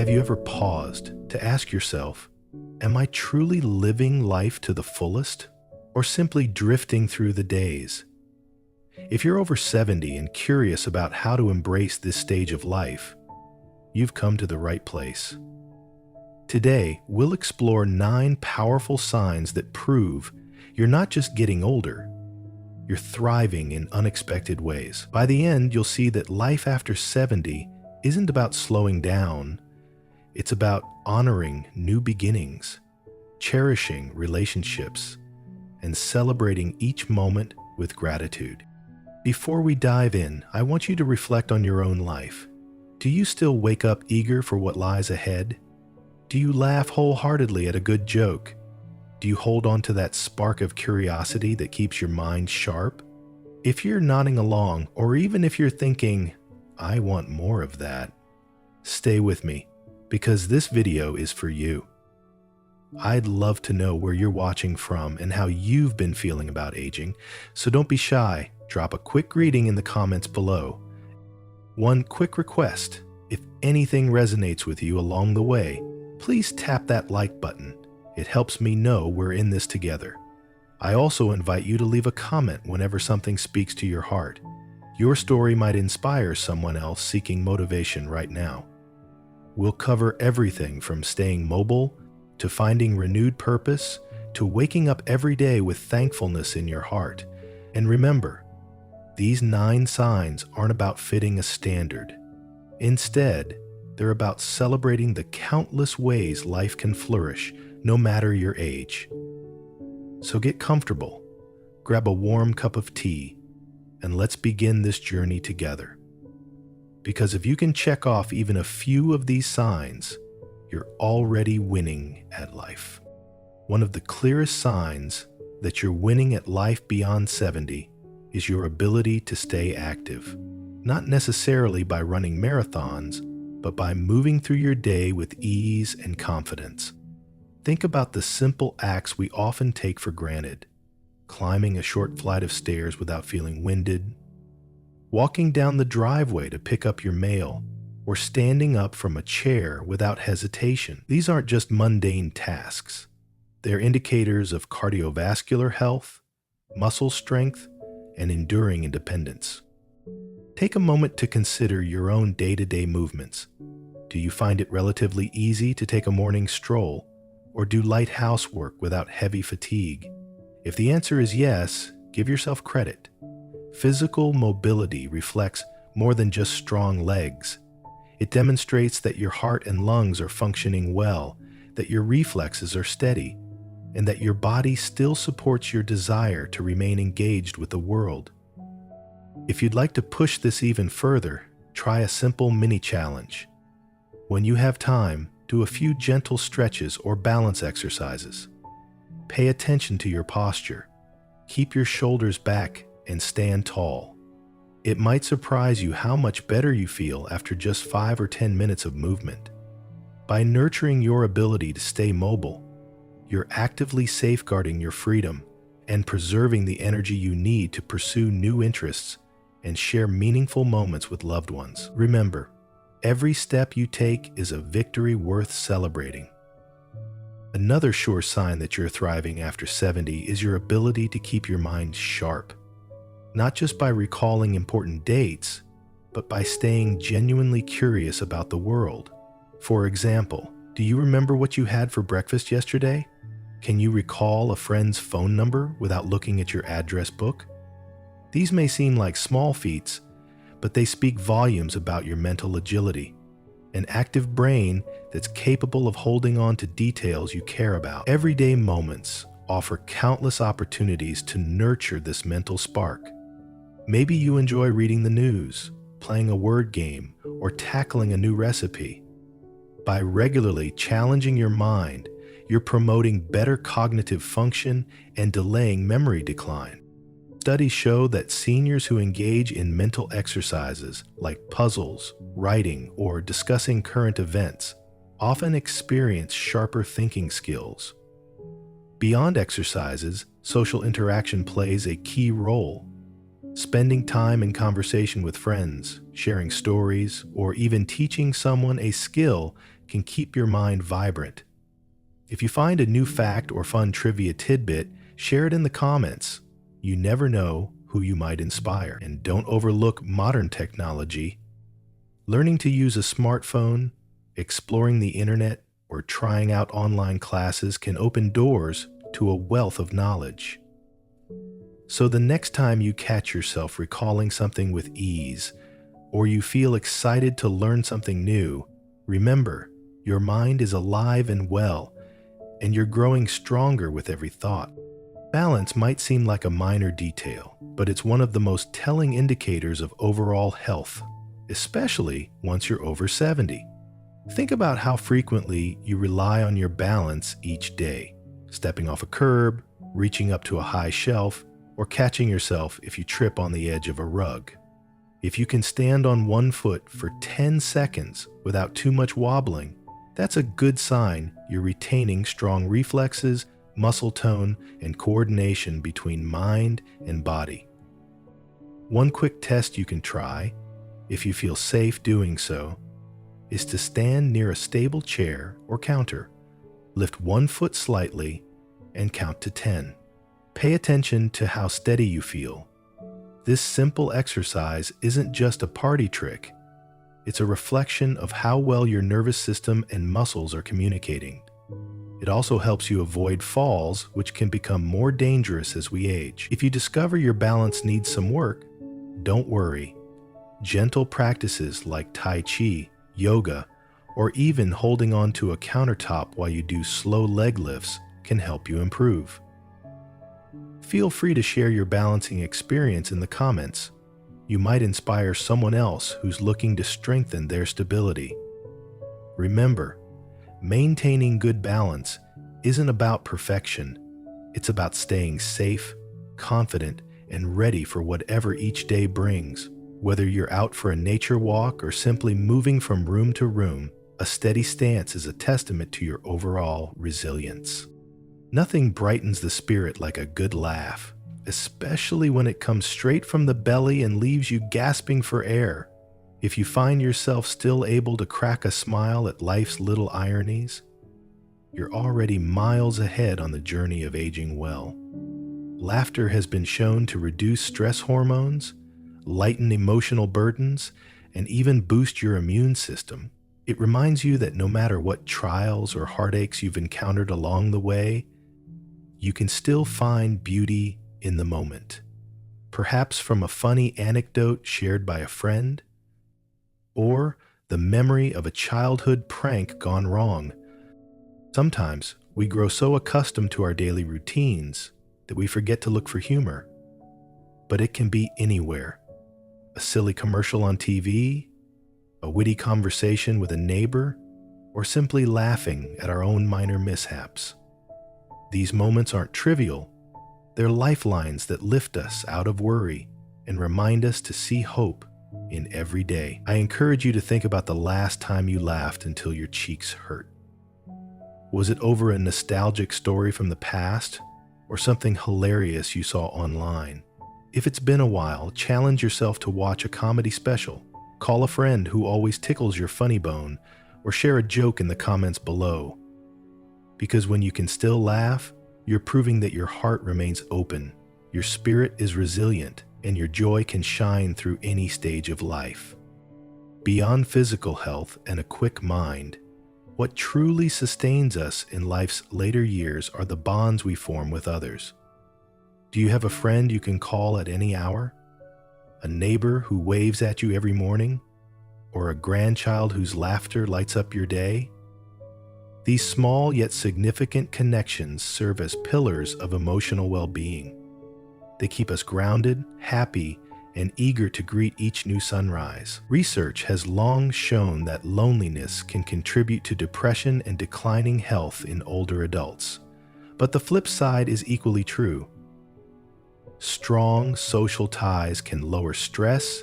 Have you ever paused to ask yourself, am I truly living life to the fullest, or simply drifting through the days? If you're over 70 and curious about how to embrace this stage of life, you've come to the right place. Today, we'll explore 9 powerful signs that prove you're not just getting older, you're thriving in unexpected ways. By the end, you'll see that life after 70 isn't about slowing down, it's about honoring new beginnings, cherishing relationships, and celebrating each moment with gratitude. Before we dive in, I want you to reflect on your own life. Do you still wake up eager for what lies ahead? Do you laugh wholeheartedly at a good joke? Do you hold on to that spark of curiosity that keeps your mind sharp? If you're nodding along, or even if you're thinking, I want more of that, stay with me, because this video is for you. I'd love to know where you're watching from and how you've been feeling about aging, so don't be shy. Drop a quick greeting in the comments below. One quick request, if anything resonates with you along the way, please tap that like button. It helps me know we're in this together. I also invite you to leave a comment whenever something speaks to your heart. Your story might inspire someone else seeking motivation right now. We'll cover everything from staying mobile, to finding renewed purpose, to waking up every day with thankfulness in your heart. And remember, these 9 signs aren't about fitting a standard. Instead, they're about celebrating the countless ways life can flourish, no matter your age. So get comfortable, grab a warm cup of tea, and let's begin this journey together. Because if you can check off even a few of these signs, you're already winning at life. One of the clearest signs that you're winning at life beyond 70 is your ability to stay active, not necessarily by running marathons, but by moving through your day with ease and confidence. Think about the simple acts we often take for granted: climbing a short flight of stairs without feeling winded, walking down the driveway to pick up your mail, or standing up from a chair without hesitation. These aren't just mundane tasks. They're indicators of cardiovascular health, muscle strength, and enduring independence. Take a moment to consider your own day-to-day movements. Do you find it relatively easy to take a morning stroll, or do light housework without heavy fatigue? If the answer is yes, give yourself credit. Physical mobility reflects more than just strong legs. It demonstrates that your heart and lungs are functioning well, that your reflexes are steady, and that your body still supports your desire to remain engaged with the world. If you'd like to push this even further, try a simple mini challenge. When you have time, do a few gentle stretches or balance exercises. Pay attention to your posture. Keep your shoulders back and stand tall. It might surprise you how much better you feel after just 5 or 10 minutes of movement. By nurturing your ability to stay mobile, you're actively safeguarding your freedom and preserving the energy you need to pursue new interests and share meaningful moments with loved ones. Remember, every step you take is a victory worth celebrating. Another sure sign that you're thriving after 70 is your ability to keep your mind sharp, not just by recalling important dates, but by staying genuinely curious about the world. For example, do you remember what you had for breakfast yesterday? Can you recall a friend's phone number without looking at your address book? These may seem like small feats, but they speak volumes about your mental agility, an active brain that's capable of holding on to details you care about. Everyday moments offer countless opportunities to nurture this mental spark. Maybe you enjoy reading the news, playing a word game, or tackling a new recipe. By regularly challenging your mind, you're promoting better cognitive function and delaying memory decline. Studies show that seniors who engage in mental exercises like puzzles, writing, or discussing current events often experience sharper thinking skills. Beyond exercises, social interaction plays a key role. Spending time in conversation with friends, sharing stories, or even teaching someone a skill can keep your mind vibrant. If you find a new fact or fun trivia tidbit, share it in the comments. You never know who you might inspire. And don't overlook modern technology. Learning to use a smartphone, exploring the internet, or trying out online classes can open doors to a wealth of knowledge. So the next time you catch yourself recalling something with ease, or you feel excited to learn something new, remember, your mind is alive and well, and you're growing stronger with every thought. Balance might seem like a minor detail, but it's one of the most telling indicators of overall health, especially once you're over 70. Think about how frequently you rely on your balance each day, stepping off a curb, reaching up to a high shelf, or catching yourself if you trip on the edge of a rug. If you can stand on one foot for 10 seconds without too much wobbling, that's a good sign you're retaining strong reflexes, muscle tone, and coordination between mind and body. One quick test you can try, if you feel safe doing so, is to stand near a stable chair or counter, lift one foot slightly, and count to 10. Pay attention to how steady you feel. This simple exercise isn't just a party trick. It's a reflection of how well your nervous system and muscles are communicating. It also helps you avoid falls, which can become more dangerous as we age. If you discover your balance needs some work, don't worry. Gentle practices like Tai Chi, yoga, or even holding on to a countertop while you do slow leg lifts can help you improve. Feel free to share your balancing experience in the comments. You might inspire someone else who's looking to strengthen their stability. Remember, maintaining good balance isn't about perfection. It's about staying safe, confident, and ready for whatever each day brings. Whether you're out for a nature walk or simply moving from room to room, a steady stance is a testament to your overall resilience. Nothing brightens the spirit like a good laugh, especially when it comes straight from the belly and leaves you gasping for air. If you find yourself still able to crack a smile at life's little ironies, you're already miles ahead on the journey of aging well. Laughter has been shown to reduce stress hormones, lighten emotional burdens, and even boost your immune system. It reminds you that no matter what trials or heartaches you've encountered along the way, you can still find beauty in the moment. Perhaps from a funny anecdote shared by a friend, or the memory of a childhood prank gone wrong. Sometimes we grow so accustomed to our daily routines that we forget to look for humor. But it can be anywhere. A silly commercial on TV, a witty conversation with a neighbor, or simply laughing at our own minor mishaps. These moments aren't trivial. They're lifelines that lift us out of worry and remind us to see hope in every day. I encourage you to think about the last time you laughed until your cheeks hurt. Was it over a nostalgic story from the past or something hilarious you saw online? If it's been a while, challenge yourself to watch a comedy special, call a friend who always tickles your funny bone, or share a joke in the comments below. Because when you can still laugh, you're proving that your heart remains open, your spirit is resilient, and your joy can shine through any stage of life. Beyond physical health and a quick mind, what truly sustains us in life's later years are the bonds we form with others. Do you have a friend you can call at any hour? A neighbor who waves at you every morning? Or a grandchild whose laughter lights up your day? These small yet significant connections serve as pillars of emotional well-being. They keep us grounded, happy, and eager to greet each new sunrise. Research has long shown that loneliness can contribute to depression and declining health in older adults. But the flip side is equally true. Strong social ties can lower stress,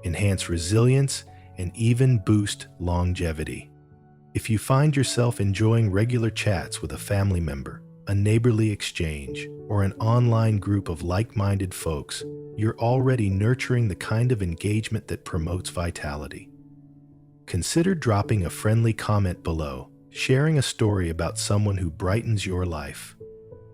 enhance resilience, and even boost longevity. If you find yourself enjoying regular chats with a family member, a neighborly exchange, or an online group of like-minded folks, you're already nurturing the kind of engagement that promotes vitality. Consider dropping a friendly comment below, sharing a story about someone who brightens your life.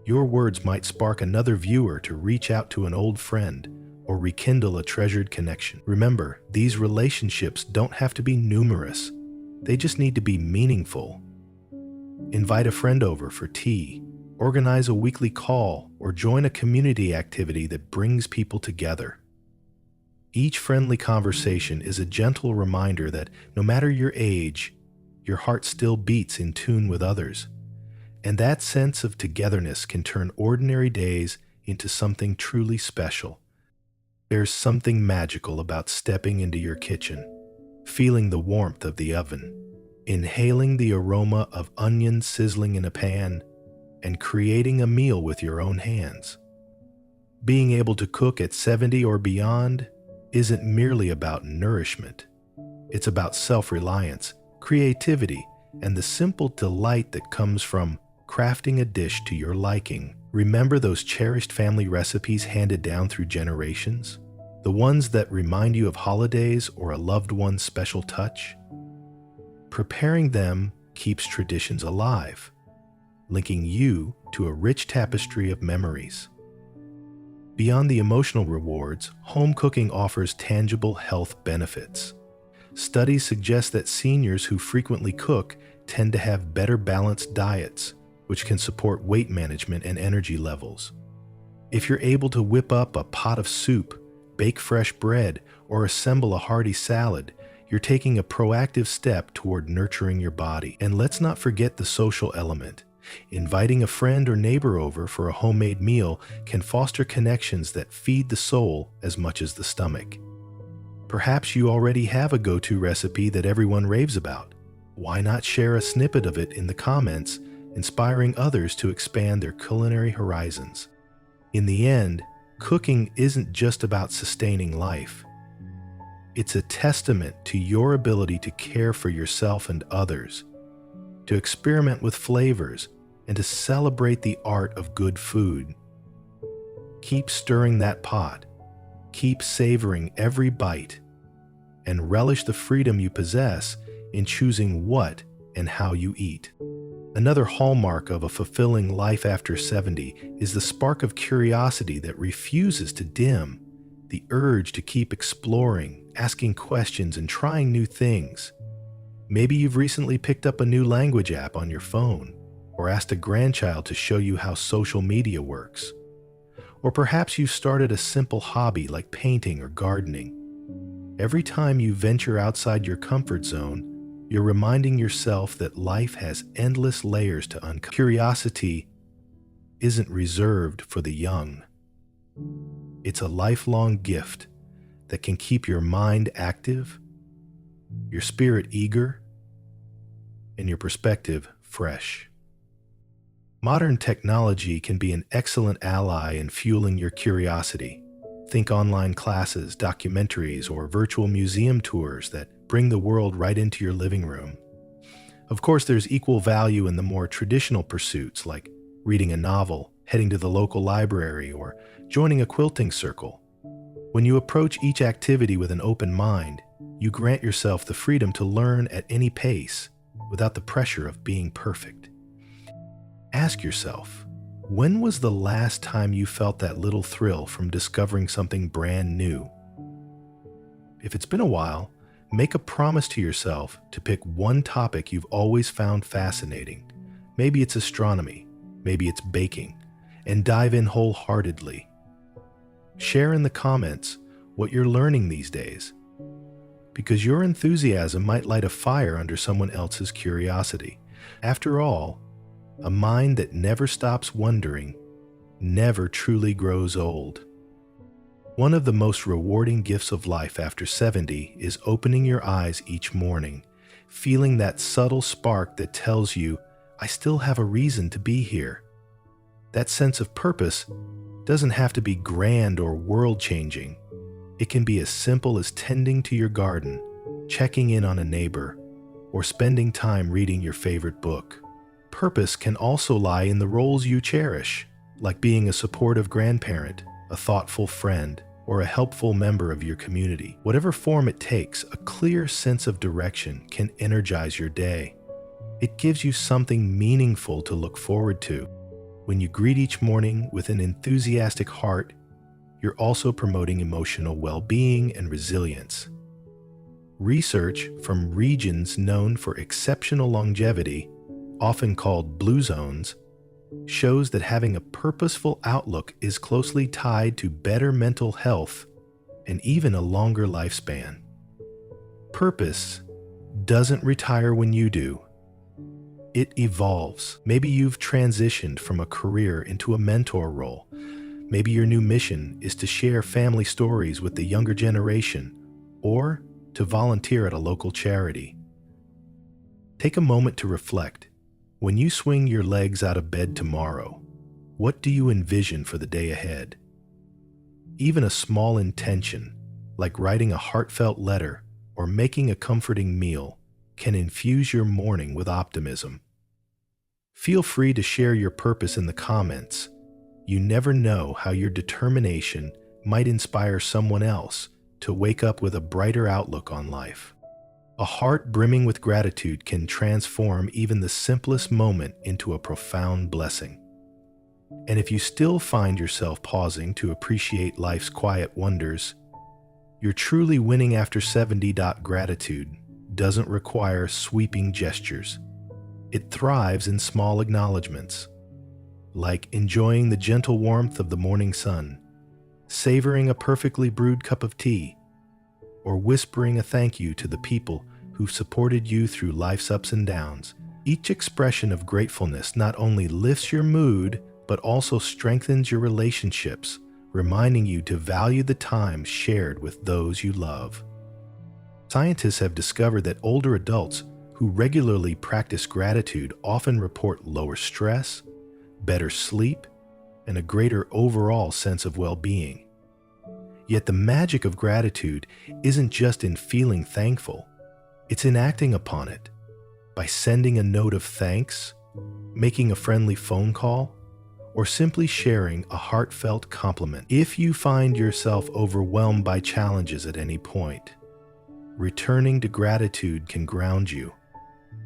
Your words might spark another viewer to reach out to an old friend or rekindle a treasured connection. Remember, these relationships don't have to be numerous. They just need to be meaningful. Invite a friend over for tea, organize a weekly call, or join a community activity that brings people together. Each friendly conversation is a gentle reminder that no matter your age, your heart still beats in tune with others. And that sense of togetherness can turn ordinary days into something truly special. There's something magical about stepping into your kitchen, feeling the warmth of the oven, inhaling the aroma of onions sizzling in a pan, and creating a meal with your own hands. Being able to cook at 70 or beyond isn't merely about nourishment. It's about self-reliance, creativity, and the simple delight that comes from crafting a dish to your liking. Remember those cherished family recipes handed down through generations? The ones that remind you of holidays or a loved one's special touch? Preparing them keeps traditions alive, linking you to a rich tapestry of memories. Beyond the emotional rewards, home cooking offers tangible health benefits. Studies suggest that seniors who frequently cook tend to have better balanced diets, which can support weight management and energy levels. If you're able to whip up a pot of soup, bake fresh bread, or assemble a hearty salad, you're taking a proactive step toward nurturing your body. And let's not forget the social element. Inviting a friend or neighbor over for a homemade meal can foster connections that feed the soul as much as the stomach. Perhaps you already have a go-to recipe that everyone raves about. Why not share a snippet of it in the comments, inspiring others to expand their culinary horizons? In the end, cooking isn't just about sustaining life. It's a testament to your ability to care for yourself and others, to experiment with flavors, and to celebrate the art of good food. Keep stirring that pot, keep savoring every bite, and relish the freedom you possess in choosing what and how you eat. Another hallmark of a fulfilling life after 70 is the spark of curiosity that refuses to dim, the urge to keep exploring, asking questions, and trying new things. Maybe you've recently picked up a new language app on your phone, or asked a grandchild to show you how social media works. Or perhaps you started a simple hobby like painting or gardening. Every time you venture outside your comfort zone, you're reminding yourself that life has endless layers to uncover. Curiosity isn't reserved for the young. It's a lifelong gift that can keep your mind active, your spirit eager, and your perspective fresh. Modern technology can be an excellent ally in fueling your curiosity. Think online classes, documentaries, or virtual museum tours that bring the world right into your living room. Of course, there's equal value in the more traditional pursuits like reading a novel, heading to the local library, or joining a quilting circle. When you approach each activity with an open mind, you grant yourself the freedom to learn at any pace without the pressure of being perfect. Ask yourself, when was the last time you felt that little thrill from discovering something brand new? If it's been a while, make a promise to yourself to pick one topic you've always found fascinating. Maybe it's astronomy, maybe it's baking, and dive in wholeheartedly. Share in the comments what you're learning these days, because your enthusiasm might light a fire under someone else's curiosity. After all, a mind that never stops wondering never truly grows old. One of the most rewarding gifts of life after 70 is opening your eyes each morning, feeling that subtle spark that tells you, I still have a reason to be here. That sense of purpose doesn't have to be grand or world-changing. It can be as simple as tending to your garden, checking in on a neighbor, or spending time reading your favorite book. Purpose can also lie in the roles you cherish, like being a supportive grandparent, a thoughtful friend, or a helpful member of your community. Whatever form it takes, a clear sense of direction can energize your day. It gives you something meaningful to look forward to. When you greet each morning with an enthusiastic heart, you're also promoting emotional well-being and resilience. Research from regions known for exceptional longevity, often called blue zones, shows that having a purposeful outlook is closely tied to better mental health and even a longer lifespan. Purpose doesn't retire when you do. It evolves. Maybe you've transitioned from a career into a mentor role. Maybe your new mission is to share family stories with the younger generation or to volunteer at a local charity. Take a moment to reflect. When you swing your legs out of bed tomorrow, what do you envision for the day ahead? Even a small intention, like writing a heartfelt letter or making a comforting meal, can infuse your morning with optimism. Feel free to share your purpose in the comments. You never know how your determination might inspire someone else to wake up with a brighter outlook on life. A heart brimming with gratitude can transform even the simplest moment into a profound blessing. And if you still find yourself pausing to appreciate life's quiet wonders, you're truly winning after 70. Gratitude doesn't require sweeping gestures. It thrives in small acknowledgments, like enjoying the gentle warmth of the morning sun, savoring a perfectly brewed cup of tea, or whispering a thank you to the people who've supported you through life's ups and downs. Each expression of gratefulness not only lifts your mood, but also strengthens your relationships, reminding you to value the time shared with those you love. Scientists have discovered that older adults who regularly practice gratitude often report lower stress, better sleep, and a greater overall sense of well-being. Yet the magic of gratitude isn't just in feeling thankful, it's in acting upon it. By sending a note of thanks, making a friendly phone call, or simply sharing a heartfelt compliment. If you find yourself overwhelmed by challenges at any point, returning to gratitude can ground you,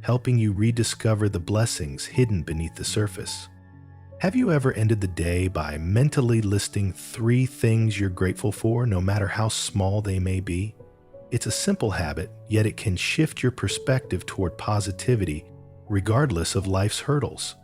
helping you rediscover the blessings hidden beneath the surface. Have you ever ended the day by mentally listing 3 things you're grateful for, no matter how small they may be? It's a simple habit, yet it can shift your perspective toward positivity, regardless of life's hurdles.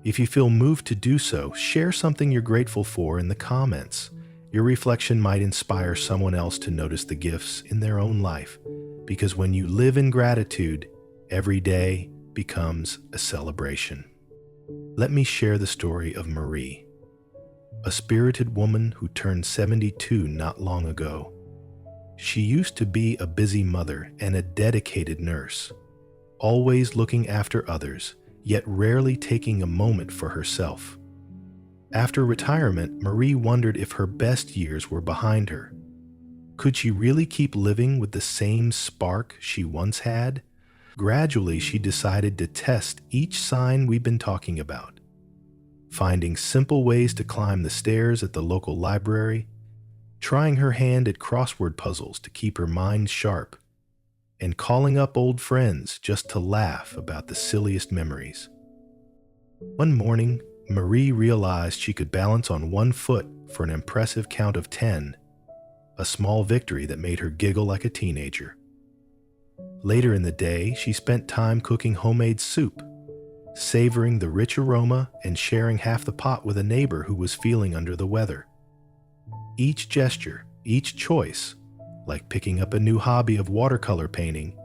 If you feel moved to do so, share something you're grateful for in the comments. Your reflection might inspire someone else to notice the gifts in their own life, because when you live in gratitude, every day becomes a celebration. Let me share the story of Marie, a spirited woman who turned 72 not long ago. She used to be a busy mother and a dedicated nurse, always looking after others, yet rarely taking a moment for herself. After retirement, Marie wondered if her best years were behind her. Could she really keep living with the same spark she once had? Gradually, she decided to test each sign we've been talking about, finding simple ways to climb the stairs at the local library, trying her hand at crossword puzzles to keep her mind sharp, and calling up old friends just to laugh about the silliest memories. One morning, Marie realized she could balance on one foot for an impressive count of 10, a small victory that made her giggle like a teenager. Later in the day, she spent time cooking homemade soup, savoring the rich aroma and sharing half the pot with a neighbor who was feeling under the weather. Each gesture, each choice, like picking up a new hobby of watercolor painting,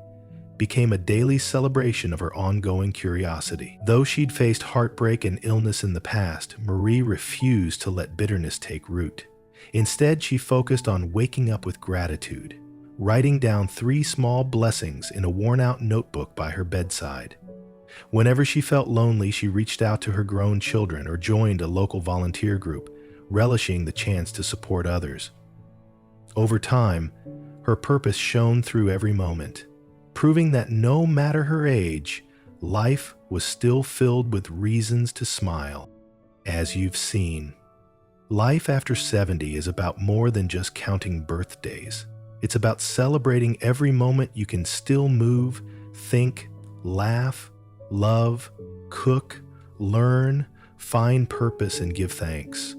became a daily celebration of her ongoing curiosity. Though she'd faced heartbreak and illness in the past, Marie refused to let bitterness take root. Instead, she focused on waking up with gratitude, writing down 3 small blessings in a worn-out notebook by her bedside. Whenever she felt lonely, she reached out to her grown children or joined a local volunteer group, relishing the chance to support others. Over time, her purpose shone through every moment, proving that no matter her age, life was still filled with reasons to smile. As you've seen, Life after 70 is about more than just counting birthdays. It's about celebrating every moment you can still move, think, laugh, love, cook, learn, find purpose, and give thanks.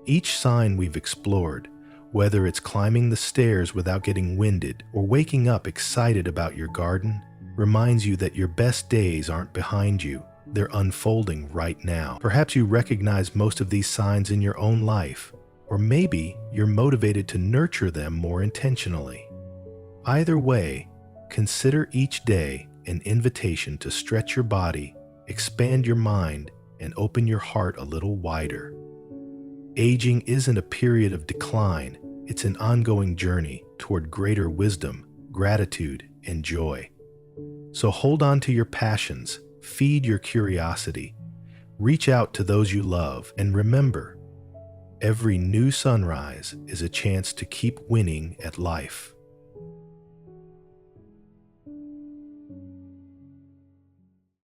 Each sign we've explored, whether it's climbing the stairs without getting winded or waking up excited about your garden, reminds you that your best days aren't behind you. They're unfolding right now. Perhaps you recognize most of these signs in your own life, or maybe you're motivated to nurture them more intentionally. Either way, consider each day an invitation to stretch your body, expand your mind, and open your heart a little wider. Aging isn't a period of decline, it's an ongoing journey toward greater wisdom, gratitude, and joy. So hold on to your passions, feed your curiosity, reach out to those you love, and remember, every new sunrise is a chance to keep winning at life.